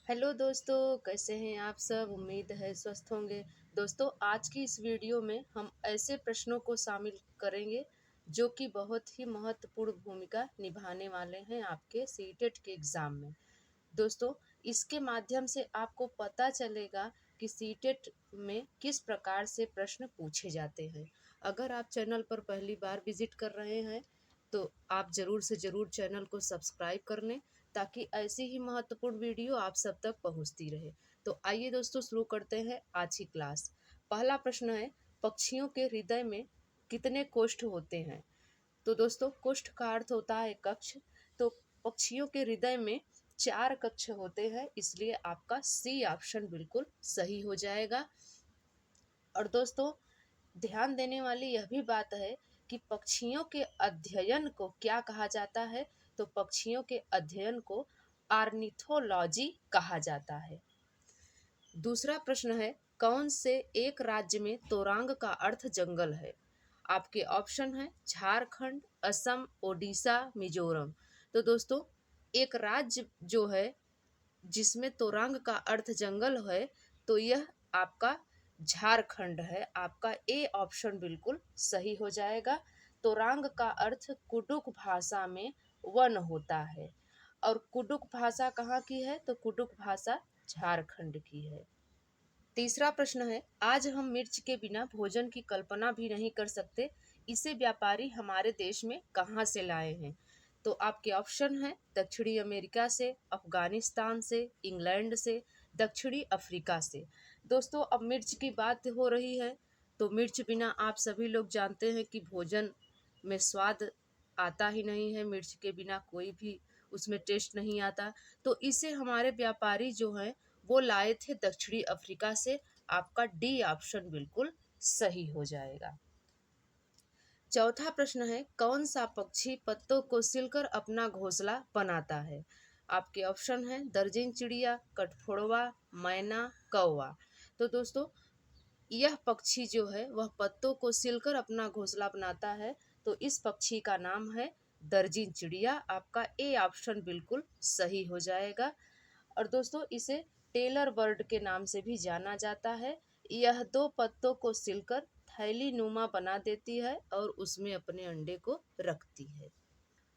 Hello दोस्तों, कैसे हैं आप सब। उम्मीद है स्वस्थ होंगे। दोस्तों, आज की इस वीडियो में हम ऐसे प्रश्नों को शामिल करेंगे जो कि बहुत ही महत्वपूर्ण भूमिका निभाने वाले हैं आपके सीटेट के एग्ज़ाम में। दोस्तों, इसके माध्यम से आपको पता चलेगा कि सीटेट में किस प्रकार से प्रश्न पूछे जाते हैं। अगर आप चैनल पर पहली बार विजिट कर रहे हैं तो आप ज़रूर से ज़रूर चैनल को सब्सक्राइब कर लें ताकि ऐसी ही महत्वपूर्ण वीडियो आप सब तक पहुंचती रहे। तो आइए दोस्तों, शुरू करते हैं आज की क्लास। पहला प्रश्न है, पक्षियों के हृदय में कितने कोष्ठ होते हैं। तो दोस्तों, कोष्ठ का अर्थ होता है कक्ष। तो पक्षियों के हृदय में 4 कक्ष होते हैं, इसलिए आपका सी ऑप्शन बिल्कुल सही हो जाएगा। और दोस्तों, ध्यान देने वाली यह भी बात है कि पक्षियों के अध्ययन को क्या कहा जाता है। तो पक्षियों के अध्ययन को ऑर्निथोलॉजी कहा जाता है। दूसरा प्रश्न है, कौन से एक राज्य में तोरांग का अर्थ जंगल है। आपके ऑप्शन है झारखंड, असम, ओडिशा, मिजोरम। तो दोस्तों, एक राज्य जो है जिसमें तोरंग का अर्थ जंगल है, तो यह आपका झारखंड है। आपका ए ऑप्शन बिल्कुल सही हो जाएगा। तोरंग का अर्थ कुडुक भाषा में वन होता है। और कुडुक भाषा कहाँ की है। तो कुडुक भाषा झारखंड की है। तीसरा प्रश्न है, आज हम मिर्च के बिना भोजन की कल्पना भी नहीं कर सकते, इसे व्यापारी हमारे देश में कहाँ से लाए हैं। तो आपके ऑप्शन है दक्षिणी अमेरिका से, अफगानिस्तान से, इंग्लैंड से, दक्षिणी अफ्रीका से। दोस्तों, अब मिर्च की बात हो रही है तो मिर्च बिना आप सभी लोग जानते हैं कि भोजन में स्वाद आता ही नहीं है। मिर्च के बिना कोई भी उसमें टेस्ट नहीं आता। तो इसे हमारे व्यापारी जो हैं वो लाए थे दक्षिणी अफ्रीका से। आपका डी ऑप्शन बिल्कुल सही हो जाएगा। चौथा प्रश्न है, कौन सा पक्षी पत्तों को सिलकर अपना घोंसला बनाता है। आपके ऑप्शन है दर्जन चिड़िया, कठफोड़वा, मैना, कौवा। तो दोस्तों, यह पक्षी जो है वह पत्तों को सिलकर अपना घोंसला बनाता है। तो इस पक्षी का नाम है दर्जन चिड़िया। आपका ए ऑप्शन बिल्कुल सही हो जाएगा। और दोस्तों, इसे टेलर बर्ड के नाम से भी जाना जाता है। यह 2 पत्तों को सिलकर थैली नुमा बना देती है और उसमें अपने अंडे को रखती है।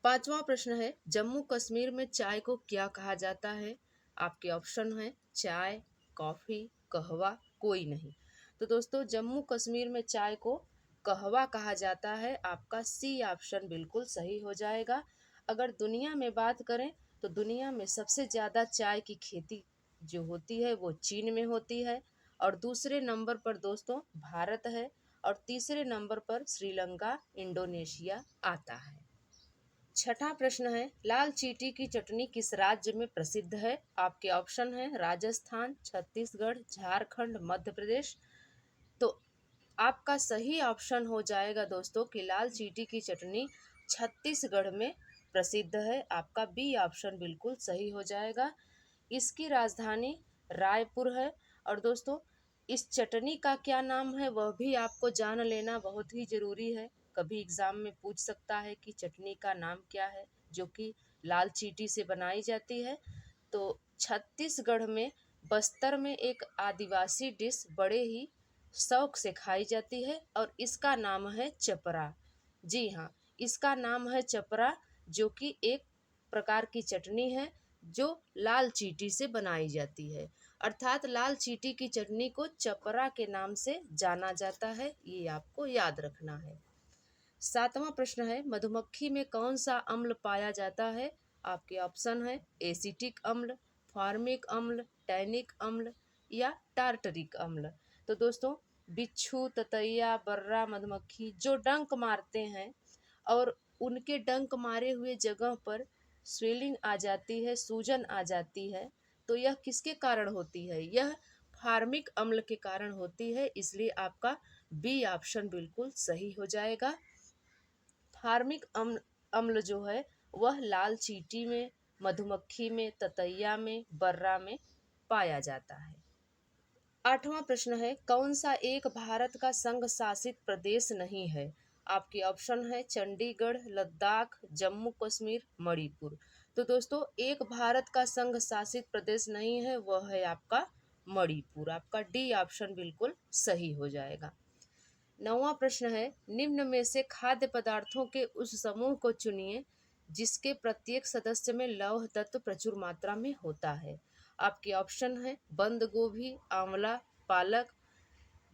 पांचवा प्रश्न है, जम्मू कश्मीर में चाय को क्या कहा जाता है। आपके ऑप्शन है चाय, कॉफी, कहवा, कोई नहीं। तो दोस्तों, जम्मू कश्मीर में चाय को कहवा कहा जाता है। आपका सी ऑप्शन बिल्कुल सही हो जाएगा। अगर दुनिया में बात करें तो दुनिया में सबसे ज़्यादा चाय की खेती जो होती है वो चीन में होती है। और दूसरे नंबर पर दोस्तों भारत है। और तीसरे नंबर पर श्रीलंका, इंडोनेशिया आता है। छठा प्रश्न है, लाल चींटी की चटनी किस राज्य में प्रसिद्ध है। आपके ऑप्शन है राजस्थान, छत्तीसगढ़, झारखंड, मध्य प्रदेश। तो आपका सही ऑप्शन हो जाएगा दोस्तों कि लाल चींटी की चटनी छत्तीसगढ़ में प्रसिद्ध है। आपका बी ऑप्शन बिल्कुल सही हो जाएगा। इसकी राजधानी रायपुर है। और दोस्तों, इस चटनी का क्या नाम है वह भी आपको जान लेना बहुत ही ज़रूरी है। कभी एग्ज़ाम में पूछ सकता है कि चटनी का नाम क्या है जो कि लाल चींटी से बनाई जाती है। तो छत्तीसगढ़ में बस्तर में एक आदिवासी डिश बड़े ही शौक से खाई जाती है और इसका नाम है चपरा। जी हाँ, इसका नाम है चपरा, जो कि एक प्रकार की चटनी है जो लाल चींटी से बनाई जाती है। अर्थात लाल चींटी की चटनी को चपरा के नाम से जाना जाता है, ये आपको याद रखना है। सातवां प्रश्न है, मधुमक्खी में कौन सा अम्ल पाया जाता है। आपके ऑप्शन है एसिटिक अम्ल, फॉर्मिक अम्ल, टैनिक अम्ल या टार्टरिक अम्ल। तो दोस्तों, बिच्छू, ततैया, बर्रा, मधुमक्खी जो डंक मारते हैं और उनके डंक मारे हुए जगह पर स्वेलिंग आ जाती है, सूजन आ जाती है, तो यह किसके कारण होती है। यह फार्मिक अम्ल के कारण होती है। इसलिए आपका बी ऑप्शन बिल्कुल सही हो जाएगा। फार्मिक अम्ल अम्ल जो है वह लाल चींटी में, मधुमक्खी में, ततैया में, बर्रा में पाया जाता है। आठवां प्रश्न है, कौन सा एक भारत का संघ शासित प्रदेश नहीं है। आपके ऑप्शन है चंडीगढ़, लद्दाख, जम्मू कश्मीर, मणिपुर। तो दोस्तों एक भारत का संघ शासित प्रदेश नहीं है, वह है आपका मणिपुर। आपका डी ऑप्शन बिल्कुल सही हो जाएगा। 9वां प्रश्न है, निम्न में से खाद्य पदार्थों के उस समूह को चुनिए जिसके प्रत्येक सदस्य में लौह तत्व प्रचुर मात्रा में होता है। आपके ऑप्शन है बंद गोभी, आंवला, पालक,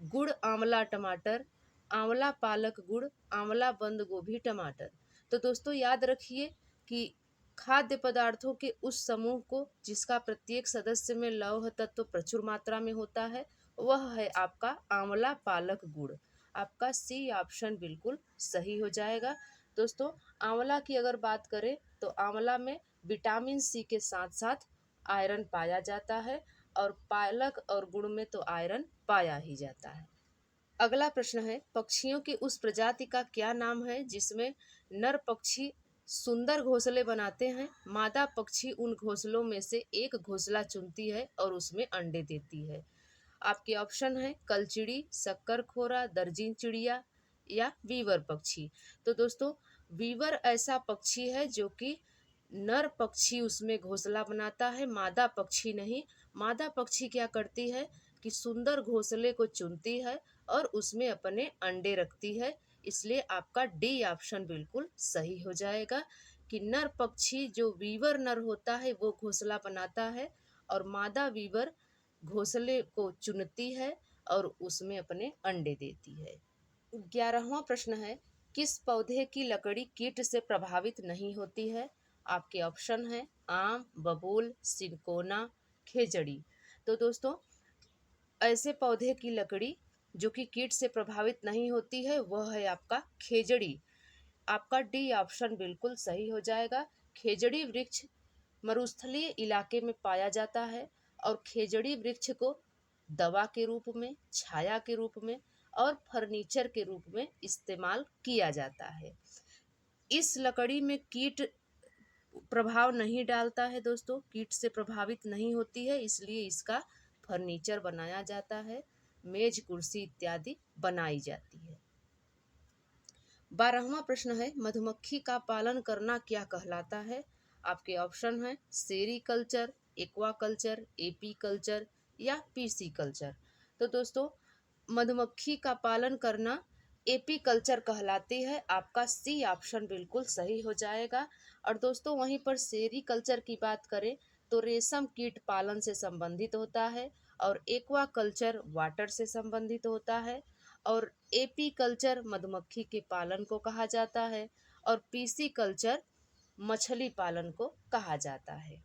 गुड़ आंवला टमाटर, आंवला पालक गुड़, आंवला बंद गोभी टमाटर। तो दोस्तों याद रखिए कि खाद्य पदार्थों के उस समूह को जिसका प्रत्येक सदस्य में लौह तत्व प्रचुर मात्रा में होता है वह है आपका आंवला पालक गुड़। आपका सी ऑप्शन बिल्कुल सही हो जाएगा। दोस्तों आंवला की अगर बात करें तो आंवला में विटामिन सी के साथ साथ आयरन पाया जाता है और पालक और गुड़ में तो आयरन पाया ही जाता है। अगला प्रश्न है, पक्षियों की उस प्रजाति का क्या नाम है जिसमें नर पक्षी सुंदर घोंसले बनाते हैं, मादा पक्षी उन घोंसलों में से एक घोंसला चुनती है और उसमें अंडे देती है। आपके ऑप्शन है कलचिड़ी, शक्करखोरा, दर्जीन चिड़िया या वीवर पक्षी। तो दोस्तों वीवर ऐसा पक्षी है जो कि नर पक्षी उसमें घोंसला बनाता है, मादा पक्षी नहीं। मादा पक्षी क्या करती है कि सुंदर घोंसले को चुनती है और उसमें अपने अंडे रखती है। इसलिए आपका डी ऑप्शन बिल्कुल सही हो जाएगा कि नर पक्षी जो वीवर नर होता है वो घोंसला बनाता है और मादा वीवर घोंसले को चुनती है और उसमें अपने अंडे देती है। 11वां प्रश्न है, किस पौधे की लकड़ी कीट से प्रभावित नहीं होती है। आपके ऑप्शन है आम, बबूल, सिनकोना, खेजड़ी। तो दोस्तों ऐसे पौधे की लकड़ी जो कि कीट से प्रभावित नहीं होती है वह है आपका खेजड़ी। आपका डी ऑप्शन बिल्कुल सही हो जाएगा। खेजड़ी वृक्ष मरुस्थलीय इलाके में पाया जाता है और खेजड़ी वृक्ष को दवा के रूप में, छाया के रूप में और फर्नीचर के रूप में इस्तेमाल किया जाता है। इस लकड़ी में कीट प्रभाव नहीं डालता है दोस्तों, कीट से प्रभावित नहीं होती है, इसलिए इसका फर्नीचर बनाया जाता है, मेज कुर्सी इत्यादि बनाई जाती है। 12वां प्रश्न है, मधुमक्खी का पालन करना क्या कहलाता है। आपके ऑप्शन है sericulture, aquaculture, apiculture या पीसी कल्चर। तो दोस्तों मधुमक्खी का पालन करना एपी कल्चर कहलाती है। आपका सी ऑप्शन बिल्कुल सही हो जाएगा। और दोस्तों वहीं पर सेरी कल्चर की बात करें तो रेशम कीट पालन से संबंधित होता है और एक्वा कल्चर वाटर से संबंधित होता है और एपी कल्चर मधुमक्खी के पालन को कहा जाता है और पीसी कल्चर मछली पालन को कहा जाता है।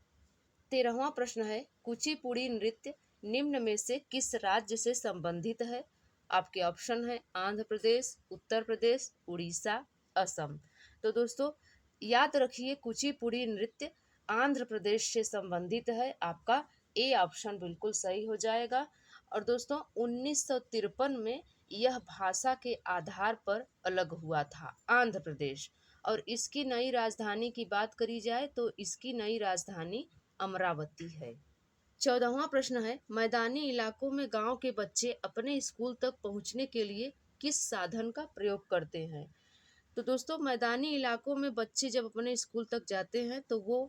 13वां प्रश्न है, कुचिपुड़ी नृत्य निम्न में से किस राज्य से संबंधित है। आपके ऑप्शन है आंध्र प्रदेश, उत्तर प्रदेश, उड़ीसा, असम। तो दोस्तों याद रखिए कुचिपुड़ी नृत्य आंध्र प्रदेश से संबंधित है। आपका ए ऑप्शन बिल्कुल सही हो जाएगा। और दोस्तों 1953 में यह भाषा के आधार पर अलग हुआ था आंध्र प्रदेश, और इसकी नई राजधानी की बात करी जाए तो इसकी नई राजधानी अमरावती है। 14वां प्रश्न है, मैदानी इलाकों में गांव के बच्चे अपने स्कूल तक पहुंचने के लिए किस साधन का प्रयोग करते हैं। तो दोस्तों मैदानी इलाकों में बच्चे जब अपने स्कूल तक जाते हैं तो वो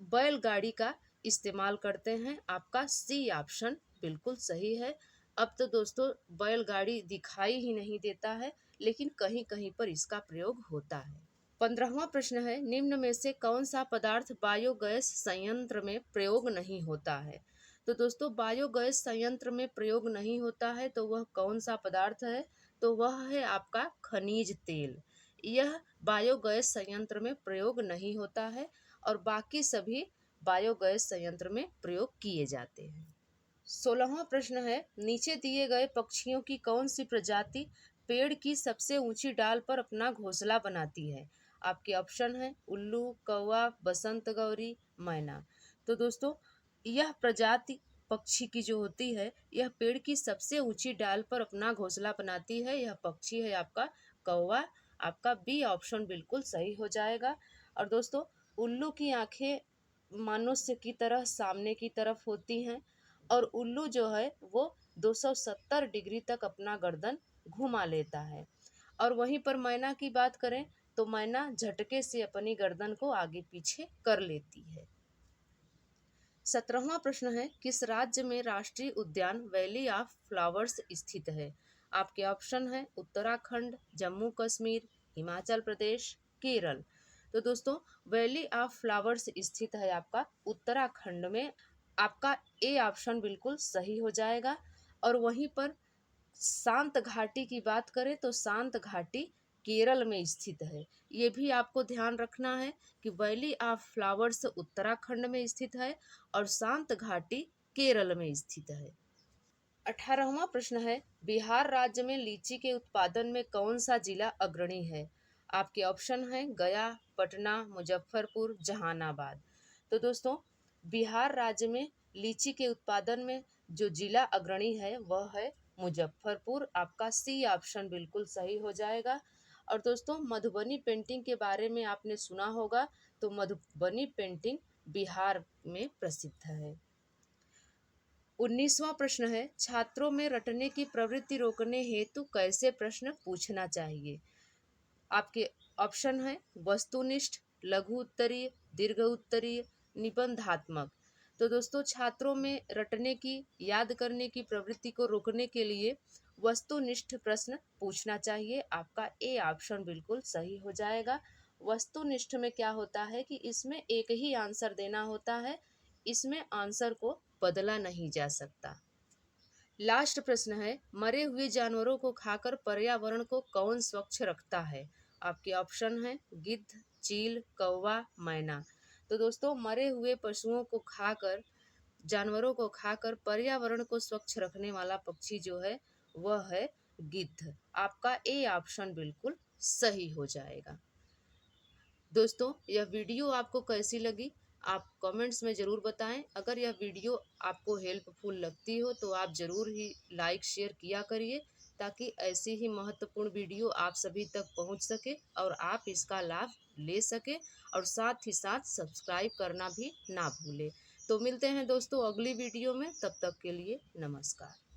बैलगाड़ी का इस्तेमाल करते हैं। आपका सी ऑप्शन बिल्कुल सही है। अब तो दोस्तों बैलगाड़ी दिखाई ही नहीं देता है, लेकिन कहीं कहीं पर इसका प्रयोग होता है। 15वां प्रश्न है, निम्न में से कौन सा पदार्थ बायोगैस संयंत्र में प्रयोग नहीं होता है। तो दोस्तों बायोगैस संयंत्र में प्रयोग नहीं होता है तो वह कौन सा पदार्थ है। तो वह है आपका खनिज तेल। यह बायोगैस संयंत्र में प्रयोग नहीं होता है और बाकी सभी बायोगैस संयंत्र में प्रयोग किए जाते हैं। 16वां प्रश्न है, नीचे दिए गए पक्षियों की कौन सी प्रजाति पेड़ की सबसे ऊंची डाल पर अपना घोंसला बनाती है। आपके ऑप्शन है उल्लू, कौवा, बसंत गौरी, मैना। तो दोस्तों यह प्रजाति पक्षी की जो होती है यह पेड़ की सबसे ऊंची डाल पर अपना घोंसला बनाती है। यह पक्षी है आपका कौवा। आपका बी ऑप्शन बिल्कुल सही हो जाएगा। और दोस्तों उल्लू की आंखें मनुष्य की तरह सामने की तरफ होती हैं और उल्लू जो है वो 270 डिग्री तक अपना गर्दन घुमा लेता है। और वहीं पर मैना की बात करें तो मैना झटके से अपनी गर्दन को आगे पीछे कर लेती है। 17वां प्रश्न है, किस राज्य में राष्ट्रीय उद्यान वैली ऑफ फ्लावर्स स्थित है? आपके ऑप्शन है उत्तराखंड, जम्मू कश्मीर, हिमाचल प्रदेश, केरल। तो दोस्तों, वैली ऑफ फ्लावर्स स्थित है आपका उत्तराखंड में। आपका ए ऑप्शन बिल्कुल सही हो जाएगा। और वहीं पर शांत घाटी की बात करें तो शांत घाटी केरल में स्थित है। ये भी आपको ध्यान रखना है कि वैली ऑफ फ्लावर्स उत्तराखंड में स्थित है और शांत घाटी केरल में स्थित है। 18वां प्रश्न है, बिहार राज्य में लीची के उत्पादन में कौन सा जिला अग्रणी है? आपके ऑप्शन हैं गया, पटना, मुजफ्फरपुर, जहानाबाद। तो दोस्तों, बिहार राज्य में लीची के उत्पादन में जो जिला अग्रणी है वह है मुजफ्फरपुर। आपका सी ऑप्शन बिल्कुल सही हो जाएगा। और दोस्तों, मधुबनी पेंटिंग के बारे में आपने सुना होगा, तो मधुबनी पेंटिंग बिहार में प्रसिद्ध है। 19वां प्रश्न है, छात्रों में रटने की प्रवृत्ति रोकने हेतु कैसे प्रश्न पूछना चाहिए? आपके ऑप्शन है वस्तुनिष्ठ, लघु उत्तरीय, दीर्घ उत्तरीय, निबंधात्मक। तो दोस्तों, छात्रों में रटने की, याद करने की प्रवृत्ति को रोकने के लिए वस्तुनिष्ठ प्रश्न पूछना चाहिए। आपका ए ऑप्शन बिल्कुल सही हो जाएगा। वस्तुनिष्ठ में क्या होता है कि इसमें एक ही आंसर देना होता है, इसमें आंसर को बदला नहीं जा सकता। लास्ट प्रश्न है, मरे हुए जानवरों को खाकर पर्यावरण को कौन स्वच्छ रखता है? आपके ऑप्शन है गिद्ध, चील, कौवा, मैना। तो दोस्तों, मरे हुए पशुओं को खाकर, जानवरों को खाकर पर्यावरण को स्वच्छ रखने वाला पक्षी जो है वह है गिद्ध। आपका ए ऑप्शन बिल्कुल सही हो जाएगा। दोस्तों, यह वीडियो आपको कैसी लगी आप कमेंट्स में ज़रूर बताएं। अगर यह वीडियो आपको हेल्पफुल लगती हो तो आप ज़रूर ही लाइक शेयर किया करिए, ताकि ऐसी ही महत्वपूर्ण वीडियो आप सभी तक पहुंच सके और आप इसका लाभ ले सके। और साथ ही साथ सब्सक्राइब करना भी ना भूलें। तो मिलते हैं दोस्तों अगली वीडियो में, तब तक के लिए नमस्कार।